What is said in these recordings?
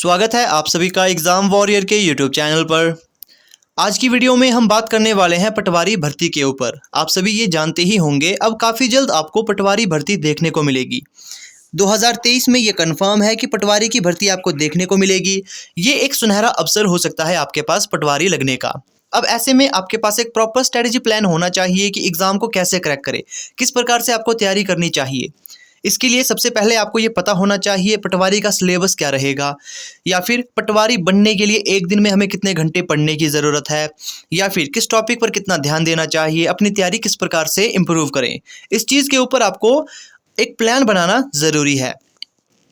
स्वागत है आप सभी का एग्ज़ाम वॉरियर के यूट्यूब चैनल पर। आज की वीडियो में हम बात करने वाले हैं पटवारी भर्ती के ऊपर। आप सभी ये जानते ही होंगे अब काफ़ी जल्द आपको पटवारी भर्ती देखने को मिलेगी। 2023 में ये कंफर्म है कि पटवारी की भर्ती आपको देखने को मिलेगी। ये एक सुनहरा अवसर हो सकता है आपके पास पटवारी लगने का। अब ऐसे में आपके पास एक प्रॉपर स्ट्रेटजी प्लान होना चाहिए कि एग्ज़ाम को कैसे क्रैक करें, किस प्रकार से आपको तैयारी करनी चाहिए। इसके लिए सबसे पहले आपको ये पता होना चाहिए पटवारी का सिलेबस क्या रहेगा, या फिर पटवारी बनने के लिए एक दिन में हमें कितने घंटे पढ़ने की ज़रूरत है, या फिर किस टॉपिक पर कितना ध्यान देना चाहिए, अपनी तैयारी किस प्रकार से इम्प्रूव करें। इस चीज़ के ऊपर आपको एक प्लान बनाना ज़रूरी है।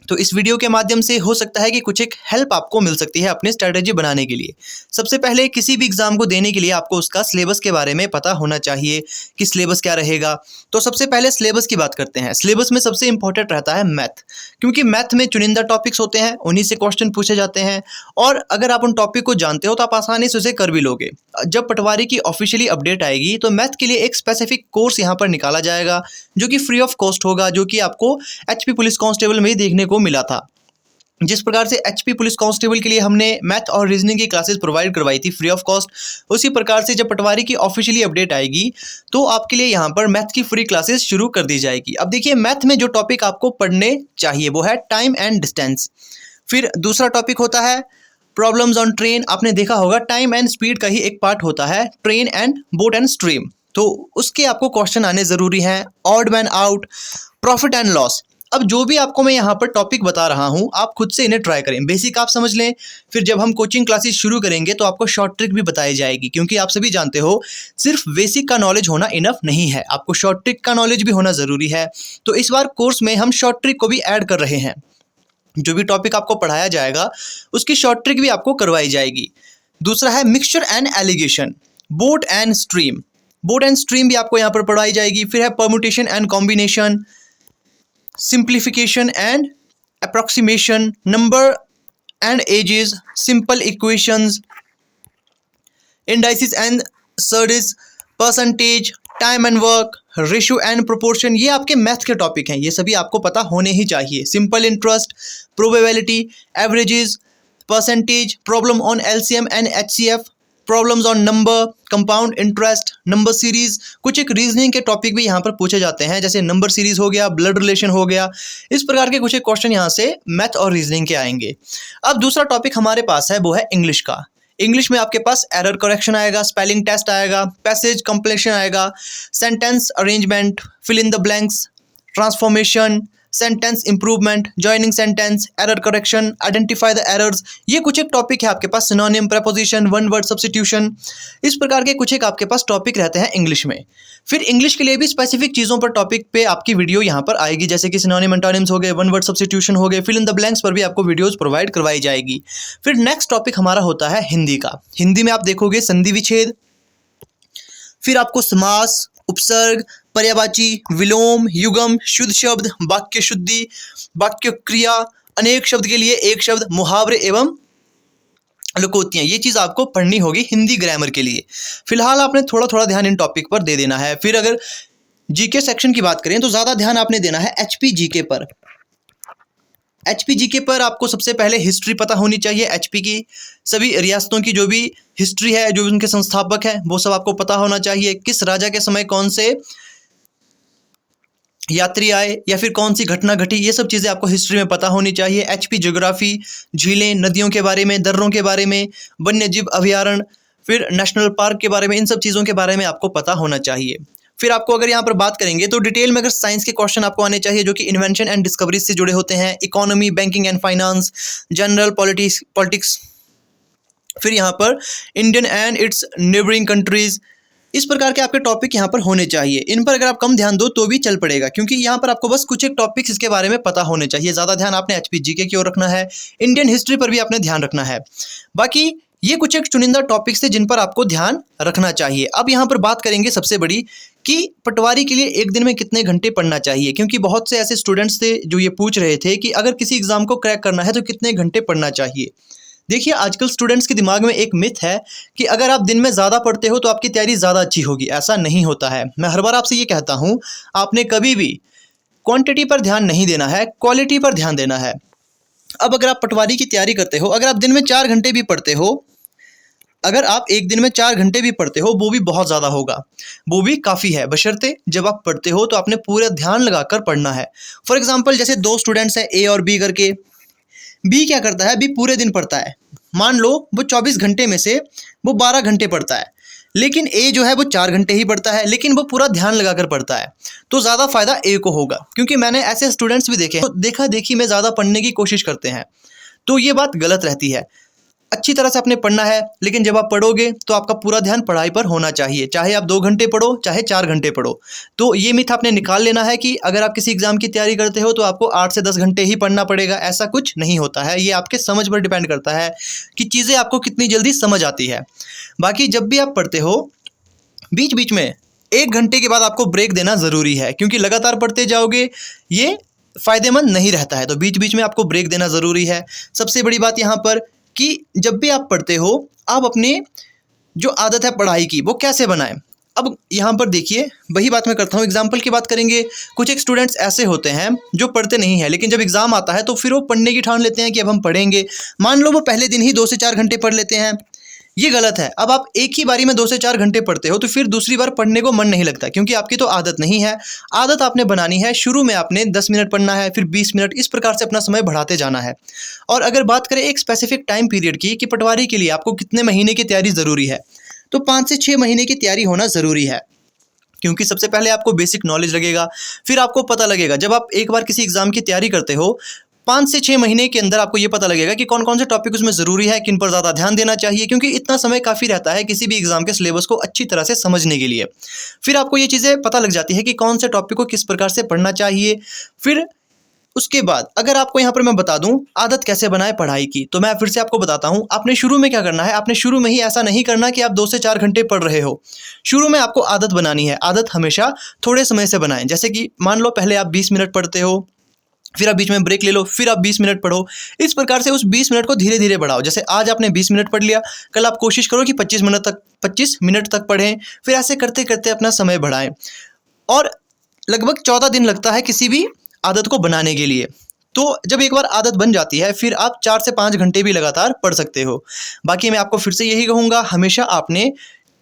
तो इस वीडियो के माध्यम से हो सकता है कि कुछ एक हेल्प आपको मिल सकती है अपनी स्ट्रैटेजी बनाने के लिए। सबसे पहले किसी भी एग्ज़ाम को देने के लिए आपको उसका सिलेबस के बारे में पता होना चाहिए कि सिलेबस क्या रहेगा। तो सबसे पहले सिलेबस की बात करते हैं। सिलेबस में सबसे इंपॉर्टेंट रहता है मैथ, क्योंकि मैथ में चुनिंदा टॉपिक्स होते हैं, उन्हीं से क्वेश्चन पूछे जाते हैं और अगर आप उन टॉपिक को जानते हो तो आप आसानी से उसे कर भी लोगे। जब पटवारी की ऑफिशियली अपडेट आएगी तो मैथ के लिए एक स्पेसिफिक कोर्स यहाँ पर निकाला जाएगा जो कि फ्री ऑफ कॉस्ट होगा, जो कि आपको एचपी पुलिस कांस्टेबल में ही देखने को मिला था। जिस प्रकार से एचपी पुलिस कांस्टेबल के लिए हमने मैथ और रीजनिंग की क्लासेस प्रोवाइड करवाई थी फ्री ऑफ कॉस्ट, उसी प्रकार से जब पटवारी की ऑफिशियली अपडेट आएगी तो आपके लिए यहाँ पर मैथ की फ्री क्लासेस शुरू कर दी जाएगी। अब देखिए, मैथ में जो टॉपिक आपको पढ़ने चाहिए वो है टाइम एंड डिस्टेंस। फिर दूसरा टॉपिक होता है प्रॉब्लम्स ऑन ट्रेन। आपने देखा होगा टाइम एंड स्पीड का ही एक पार्ट होता है train and boat and stream, तो उसके आपको क्वेश्चन आने ज़रूरी हैं। Odd man out, profit and loss. अब जो भी आपको मैं यहाँ पर टॉपिक बता रहा हूँ आप खुद से इन्हें ट्राई करें, बेसिक आप समझ लें। फिर जब हम कोचिंग क्लासेस शुरू करेंगे तो आपको शॉर्ट ट्रिक भी बताई जाएगी, क्योंकि आप सभी जानते हो सिर्फ बेसिक का नॉलेज होना इनफ नहीं है, आपको शॉर्ट ट्रिक का नॉलेज भी होना ज़रूरी है। तो इस बार कोर्स में हम शॉर्ट ट्रिक को भी ऐड कर रहे हैं। जो भी टॉपिक आपको पढ़ाया जाएगा उसकी शॉर्ट ट्रिक भी आपको करवाई जाएगी। दूसरा है mixture and alligation, boat and stream. Boat and stream भी आपको यहाँ पर पढ़ाई जाएगी। फिर है permutation and combination, simplification and approximation, number and ages, simple equations, indices and surds, percentage, time and work, ratio and proportion. ये आपके मैथ के टॉपिक हैं, ये सभी आपको पता होने ही चाहिए। Simple interest, probability, averages, percentage, problem on LCM and HCF, problems on number, compound interest, number series. कुछ एक रीजनिंग के टॉपिक भी यहाँ पर पूछे जाते हैं, जैसे नंबर सीरीज हो गया, ब्लड रिलेशन हो गया। इस प्रकार के कुछ एक क्वेश्चन यहाँ से मैथ और रीजनिंग के आएंगे। अब दूसरा टॉपिक हमारे पास है वो है इंग्लिश का। इंग्लिश में आपके पास एरर करेक्शन आएगा, स्पेलिंग टेस्ट आएगा, पैसेज कंप्लीशन आएगा, sentence arrangement, fill in the blanks, transformation, sentence improvement, joining sentence, error correction, identify the errors. ये कुछ एक टॉपिक है आपके पास। Synonym, preposition, one word substitution, इस प्रकार के कुछ एक आपके पास टॉपिक रहते हैं इंग्लिश में। फिर इंग्लिश के लिए भी स्पेसिफिक चीज़ों पर टॉपिक पे आपकी वीडियो यहाँ पर आएगी, जैसे कि सिनोनिम एंटोनिम्स हो गए, वन वर्ड सब्स्टिट्यूशन हो गए, फिल इन द ब्लैंक्स पर भी आपको वीडियोस प्रोवाइड करवाई जाएगी। फिर नेक्स्ट टॉपिक हमारा होता है हिंदी का। हिंदी में आप देखोगे संधि विच्छेद, फिर आपको समास, उपसर्ग, पर्यायवाची, विलोम, युगम, शुद्ध शब्द, वाक्य शुद्धि, वाक्य क्रिया, अनेक शब्द के लिए एक शब्द, मुहावरे एवं लुकोतियाँ। ये चीज़ आपको पढ़नी होगी हिंदी ग्रामर के लिए। फिलहाल आपने थोड़ा थोड़ा ध्यान इन टॉपिक पर दे देना है। फिर अगर जीके सेक्शन की बात करें तो ज़्यादा ध्यान आपने देना है एचपी जीके पर। एचपी जीके पर आपको सबसे पहले हिस्ट्री पता होनी चाहिए। एचपी की सभी रियासतों की जो भी हिस्ट्री है, जो भी उनके संस्थापक हैं, वो सब आपको पता होना चाहिए। किस राजा के समय कौन से यात्री आए या फिर कौन सी घटना घटी, ये सब चीज़ें आपको हिस्ट्री में पता होनी चाहिए। एचपी ज्योग्राफी, झीलें, नदियों के बारे में, दर्रों के बारे में, वन्य जीव अभयारण्य, फिर नेशनल पार्क के बारे में, इन सब चीज़ों के बारे में आपको पता होना चाहिए। फिर आपको अगर यहाँ पर बात करेंगे तो डिटेल में अगर साइंस के क्वेश्चन आपको आने चाहिए जो कि इन्वेंशन एंड डिस्कवरीज से जुड़े होते हैं, economy, banking and finance, general politics, फिर यहाँ पर Indian and it's neighbouring countries. इस प्रकार के आपके टॉपिक यहाँ पर होने चाहिए। इन पर अगर आप कम ध्यान दो तो भी चल पड़ेगा, क्योंकि यहाँ पर आपको बस कुछ एक टॉपिक्स इसके बारे में पता होने चाहिए। ज़्यादा ध्यान आपने एचपी जीके की ओर रखना है, इंडियन हिस्ट्री पर भी आपने ध्यान रखना है। बाकी ये कुछ एक चुनिंदा टॉपिक्स थे जिन पर आपको ध्यान रखना चाहिए। अब यहाँ पर बात करेंगे सबसे बड़ी कि पटवारी के लिए एक दिन में कितने घंटे पढ़ना चाहिए, क्योंकि बहुत से ऐसे स्टूडेंट्स थे जो ये पूछ रहे थे कि अगर किसी एग्ज़ाम को क्रैक करना है तो कितने घंटे पढ़ना चाहिए। देखिए, आजकल स्टूडेंट्स के दिमाग में एक मिथ है कि अगर आप दिन में ज़्यादा पढ़ते हो तो आपकी तैयारी ज़्यादा अच्छी होगी। ऐसा नहीं होता है। मैं हर बार आपसे ये कहता हूँ, आपने कभी भी क्वांटिटी पर ध्यान नहीं देना है, क्वालिटी पर ध्यान देना है। अब अगर आप पटवारी की तैयारी करते हो, अगर आप दिन में 4 घंटे भी पढ़ते हो, अगर आप एक दिन में 4 घंटे भी पढ़ते हो, वो भी बहुत ज़्यादा होगा, वो भी काफ़ी है। बशर्ते जब आप पढ़ते हो तो आपने पूरा ध्यान लगाकर पढ़ना है। फॉर एग्जांपल जैसे 2 स्टूडेंट्स हैं, ए और बी करके। बी क्या करता है, बी पूरे दिन पढ़ता है। मान लो वो 24 घंटे में से वो 12 घंटे पढ़ता है, लेकिन ए जो है वो 4 घंटे ही पढ़ता है, लेकिन वो पूरा ध्यान लगाकर पढ़ता है। तो ज़्यादा फ़ायदा ए को होगा, क्योंकि मैंने ऐसे स्टूडेंट्स भी देखे हैं, तो देखा देखी में ज़्यादा पढ़ने की कोशिश करते हैं, तो ये बात गलत रहती है। अच्छी तरह से आपने पढ़ना है, लेकिन जब आप पढ़ोगे तो आपका पूरा ध्यान पढ़ाई पर होना चाहिए, चाहे आप 2 घंटे पढ़ो, चाहे 4 घंटे पढ़ो। तो ये मिथ आपने निकाल लेना है कि अगर आप किसी एग्जाम की तैयारी करते हो तो आपको 8 से 10 घंटे ही पढ़ना पड़ेगा, ऐसा कुछ नहीं होता है। ये आपके समझ पर डिपेंड करता है कि चीज़ें आपको कितनी जल्दी समझ आती है। बाकी जब भी आप पढ़ते हो, बीच बीच में 1 घंटे के बाद आपको ब्रेक देना ज़रूरी है, क्योंकि लगातार पढ़ते जाओगे ये फ़ायदेमंद नहीं रहता है। तो बीच बीच में आपको ब्रेक देना ज़रूरी है। सबसे बड़ी बात यहाँ पर कि जब भी आप पढ़ते हो, आप अपने जो आदत है पढ़ाई की, वो कैसे बनाएं। अब यहाँ पर देखिए, वही बात मैं करता हूँ, एग्जाम्पल की बात करेंगे। कुछ एक स्टूडेंट्स ऐसे होते हैं जो पढ़ते नहीं हैं, लेकिन जब एग्ज़ाम आता है तो फिर वो पढ़ने की ठान लेते हैं कि अब हम पढ़ेंगे। मान लो वो पहले दिन ही 2 से 4 घंटे पढ़ लेते हैं, ये गलत है। अब आप एक ही बारी में 2 से 4 घंटे पढ़ते हो तो फिर दूसरी बार पढ़ने को मन नहीं लगता, क्योंकि आपकी तो आदत नहीं है। आदत आपने बनानी है, शुरू में आपने 10 मिनट पढ़ना है, फिर 20 मिनट, इस प्रकार से अपना समय बढ़ाते जाना है। और अगर बात करें एक स्पेसिफिक टाइम पीरियड की कि पटवारी के लिए आपको कितने महीने की तैयारी ज़रूरी है, तो 5 से 6 महीने की तैयारी होना ज़रूरी है। क्योंकि सबसे पहले आपको बेसिक नॉलेज लगेगा, फिर आपको पता लगेगा, जब आप एक बार किसी एग्ज़ाम की तैयारी करते हो, 5 से 6 महीने के अंदर आपको ये पता लगेगा कि कौन कौन से टॉपिक उसमें ज़रूरी है, किन पर ज़्यादा ध्यान देना चाहिए, क्योंकि इतना समय काफ़ी रहता है किसी भी एग्ज़ाम के सिलेबस को अच्छी तरह से समझने के लिए। फिर आपको ये चीज़ें पता लग जाती है कि कौन से टॉपिक को किस प्रकार से पढ़ना चाहिए। फिर उसके बाद अगर आपको यहाँ पर मैं बता दूं आदत कैसे बनाए पढ़ाई की, तो मैं फिर से आपको बताता हूँ। आपने शुरू में क्या करना है, आपने शुरू में ही ऐसा नहीं करना कि आप 2 से 4 घंटे पढ़ रहे हो। शुरू में आपको आदत बनानी है। आदत हमेशा थोड़े समय से बनाएं, जैसे कि मान लो पहले आप 20 मिनट पढ़ते हो, फिर आप बीच में ब्रेक ले लो, फिर आप 20 मिनट पढ़ो। इस प्रकार से उस 20 मिनट को धीरे धीरे बढ़ाओ। जैसे आज आपने 20 मिनट पढ़ लिया, कल आप कोशिश करो कि 25 मिनट तक पढ़ें। फिर ऐसे करते करते अपना समय बढ़ाएं। और लगभग 14 दिन लगता है किसी भी आदत को बनाने के लिए। तो जब एक बार आदत बन जाती है, फिर आप 4 से 5 घंटे भी लगातार पढ़ सकते हो। बाकी मैं आपको फिर से यही कहूँगा, हमेशा आपने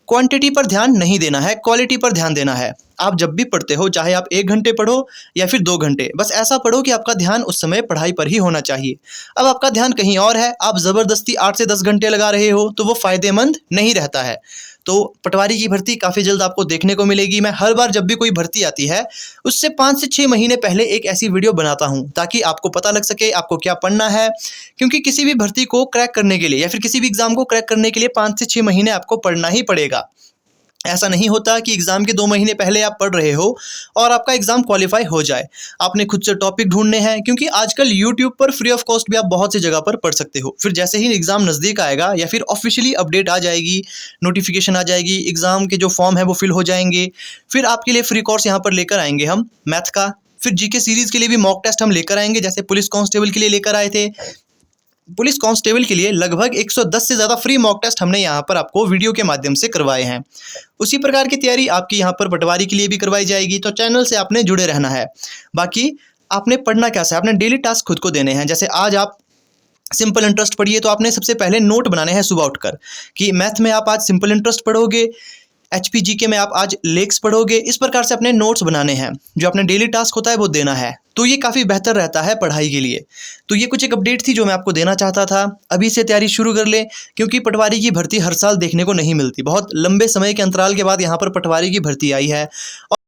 क्वांटिटी पर ध्यान नहीं देना है, क्वालिटी पर ध्यान देना है। आप जब भी पढ़ते हो, चाहे आप 1 घंटे पढ़ो या फिर 2 घंटे, बस ऐसा पढ़ो कि आपका ध्यान उस समय पढ़ाई पर ही होना चाहिए। अब आपका ध्यान कहीं और है, आप ज़बरदस्ती 8 से 10 घंटे लगा रहे हो, तो वो फ़ायदेमंद नहीं रहता है। तो पटवारी की भर्ती काफ़ी जल्द आपको देखने को मिलेगी। मैं हर बार जब भी कोई भर्ती आती है, उससे 5 से 6 महीने पहले एक ऐसी वीडियो बनाता हूँ, ताकि आपको पता लग सके आपको क्या पढ़ना है। क्योंकि किसी भी भर्ती को क्रैक करने के लिए या फिर किसी भी एग्ज़ाम को क्रैक करने के लिए 5 से 6 महीने आपको पढ़ना ही पड़ेगा। ऐसा नहीं होता कि एग्ज़ाम के 2 महीने पहले आप पढ़ रहे हो और आपका एग्ज़ाम क्वालिफाई हो जाए। आपने खुद से टॉपिक ढूंढने हैं, क्योंकि आजकल यूट्यूब पर फ्री ऑफ कॉस्ट भी आप बहुत सी जगह पर पढ़ सकते हो। फिर जैसे ही एग्ज़ाम नज़दीक आएगा या फिर ऑफिशियली अपडेट आ जाएगी, नोटिफिकेशन आ जाएगी, एग्ज़ाम के जो फॉर्म है वो फिल हो जाएंगे। फिर आपके लिए फ्री कोर्स यहाँ पर लेकर आएंगे हम मैथ का। फिर जीके सीरीज़ के लिए भी मॉक टेस्ट हम लेकर आएंगे, जैसे पुलिस कांस्टेबल के लिए लेकर आए थे। पुलिस कांस्टेबल के लिए लगभग 110 से ज़्यादा फ्री मॉक टेस्ट हमने यहाँ पर आपको वीडियो के माध्यम से करवाए हैं। उसी प्रकार की तैयारी आपकी यहाँ पर पटवारी के लिए भी करवाई जाएगी, तो चैनल से आपने जुड़े रहना है। बाकी आपने पढ़ना कैसा है, आपने डेली टास्क खुद को देने हैं। जैसे आज आप सिंपल इंटरेस्ट पढ़िए, तो आपने सबसे पहले नोट बनाने हैं सुबह उठकर कि मैथ में आप आज सिंपल इंटरेस्ट पढ़ोगे, HPGK में आप आज लेक्स पढ़ोगे। इस प्रकार से अपने नोट्स बनाने हैं, जो अपने डेली टास्क होता है वो देना है। तो ये काफ़ी बेहतर रहता है पढ़ाई के लिए। तो ये कुछ एक अपडेट थी जो मैं आपको देना चाहता था। अभी से तैयारी शुरू कर लें, क्योंकि पटवारी की भर्ती हर साल देखने को नहीं मिलती। बहुत लंबे समय के अंतराल के बाद यहाँ पर पटवारी की भर्ती आई है।